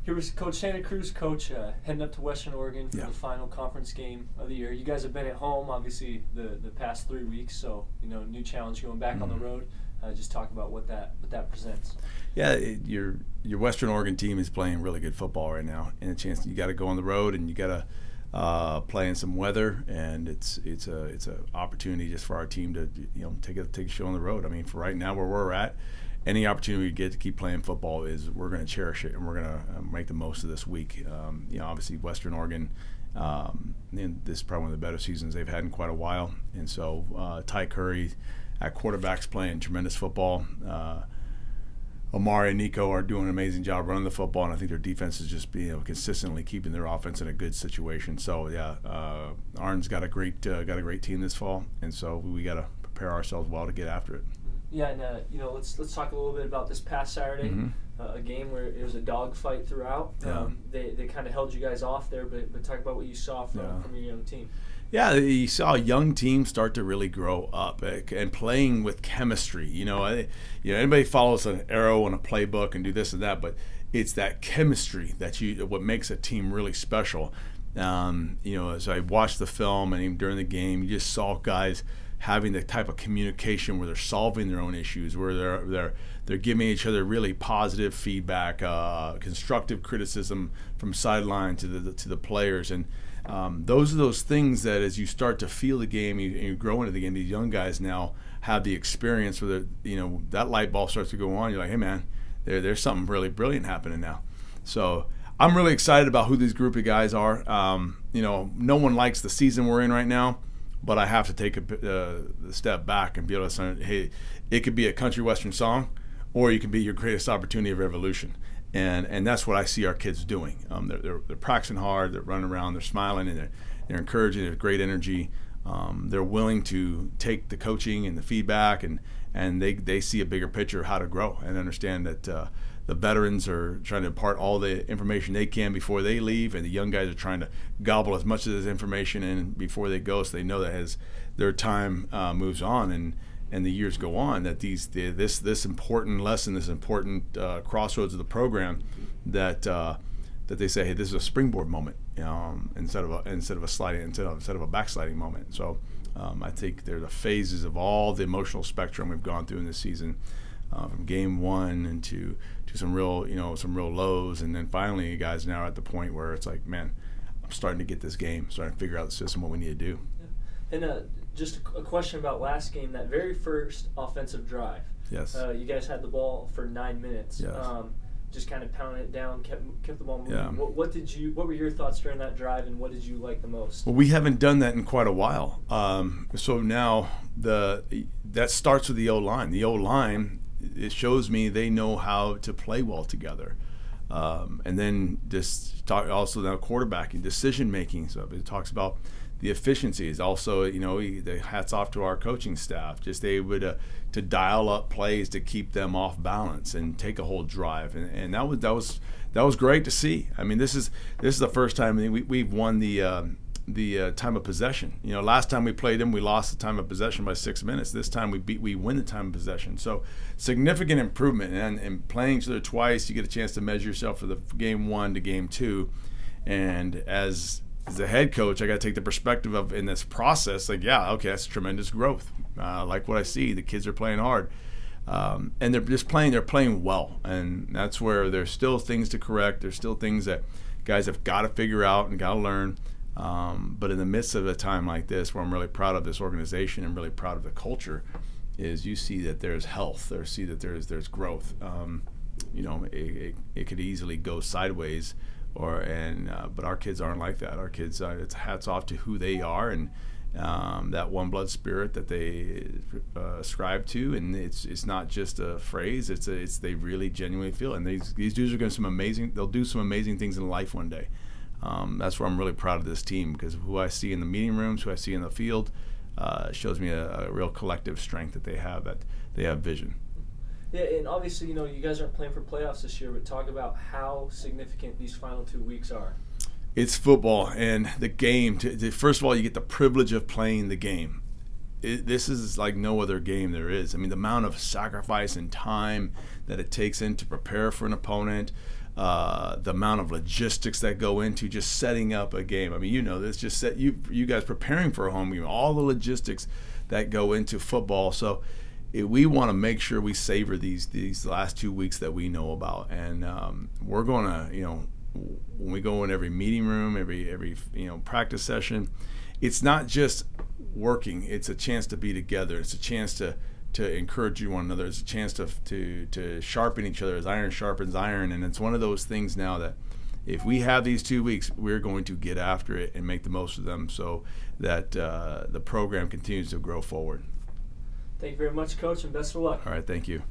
Here was Coach Santa Cruz, heading up to Western Oregon for the final conference game of the year. You guys have been at home, obviously, the past 3 weeks, so new challenge going back on the road. Just talk about what that presents. Yeah, your Western Oregon team is playing really good football right now, and a chance you got to go on the road and you got to play in some weather, and it's a opportunity just for our team to take a show on the road. I mean, for right now where we're at, any opportunity we get to keep playing football we're going to cherish it, and we're going to make the most of this week. Obviously Western Oregon, this is probably one of the better seasons they've had in quite a while, and so Ty Curry at quarterback's playing tremendous football. Omari and Nico are doing an amazing job running the football, and I think their defense is just consistently keeping their offense in a good situation. So Arn's got a great team this fall, and so we got to prepare ourselves well to get after it. Yeah, and let's talk a little bit about this past Saturday, a game where it was a dogfight throughout. They kind of held you guys off there, but talk about what you saw from your young team. Yeah, you saw a young team start to really grow up and playing with chemistry. Anybody follows an arrow and a playbook and do this and that, but it's that chemistry what makes a team really special. As I watched the film and even during the game, you just saw guys having the type of communication where they're solving their own issues, where they're giving each other really positive feedback, constructive criticism from sideline to the players, and those are those things that as you start to feel the game, you grow into the game. These young guys now have the experience where that light bulb starts to go on. You're like, hey man, there's something really brilliant happening now. So I'm really excited about who this group of guys are. No one likes the season we're in right now, but I have to take a step back and be able to say, hey, it could be a country western song, or you can be your greatest opportunity of evolution. And that's what I see our kids doing. They're practicing hard, they're running around, they're smiling, and they're encouraging, they're great energy. They're willing to take the coaching and the feedback, and they see a bigger picture of how to grow and understand that the veterans are trying to impart all the information they can before they leave, and the young guys are trying to gobble as much of this information in before they go, so they know that as their time moves on and the years go on, that this important lesson, this important crossroads of the program, that they say, hey, this is a springboard moment, instead of a backsliding moment. So I think they're the phases of all the emotional spectrum we've gone through in this season, from game one and to some real lows, and then finally you guys now are at the point where it's like, man, I'm starting to get this game, starting to figure out the system, what we need to do. And just a question about last game, that very first offensive drive. Yes. You guys had the ball for 9 minutes. Yes. Just kind of pounding it down, kept the ball moving. Yeah. What were your thoughts during that drive, and what did you like the most? Well, we haven't done that in quite a while. So now that starts with the O-line. The O-line, it shows me they know how to play well together. And then just talk also now quarterbacking, decision making. So it talks about the efficiencies. Also, the hats off to our coaching staff. Just they would to dial up plays to keep them off balance and take a whole drive, and that was great to see. I mean, this is the first time we've won the time of possession. Last time we played them, we lost the time of possession by 6 minutes. This time we win the time of possession. So significant improvement, and playing each other twice, you get a chance to measure yourself for the game one to game two, and as a head coach, I got to take the perspective of in this process, like, yeah, okay, that's tremendous growth. Like what I see, the kids are playing hard, and they're playing well, and that's where there's still things to correct. There's still things that guys have got to figure out and got to learn. But in the midst of a time like this, where I'm really proud of this organization and really proud of the culture, is you see that there's health, or see that there's growth. It could easily go sideways. But our kids aren't like that. Our kids, it's hats off to who they are, and that one blood spirit that they ascribe to, and it's not just a phrase. It's they really genuinely feel, and these dudes are going to they'll do some amazing things in life one day. That's where I'm really proud of this team, because who I see in the meeting rooms, who I see in the field, shows me a real collective strength that they have vision. Yeah, and obviously, you guys aren't playing for playoffs this year, but talk about how significant these final 2 weeks are. It's football, and the game. First of all, you get the privilege of playing the game. this is like no other game there is. I mean, the amount of sacrifice and time that it takes in to prepare for an opponent, the amount of logistics that go into just setting up a game. I mean, you know this, just set you guys preparing for a home game, all the logistics that go into football. So we want to make sure we savor these last 2 weeks that we know about, and we're going to, you know, when we go in every meeting room, every you know, practice session, it's not just working. It's a chance to be together. It's a chance to encourage one another. It's a chance to sharpen each other as iron sharpens iron. And it's one of those things now that if we have these 2 weeks, we're going to get after it and make the most of them so that the program continues to grow forward. Thank you very much, Coach, and best of luck. All right, thank you.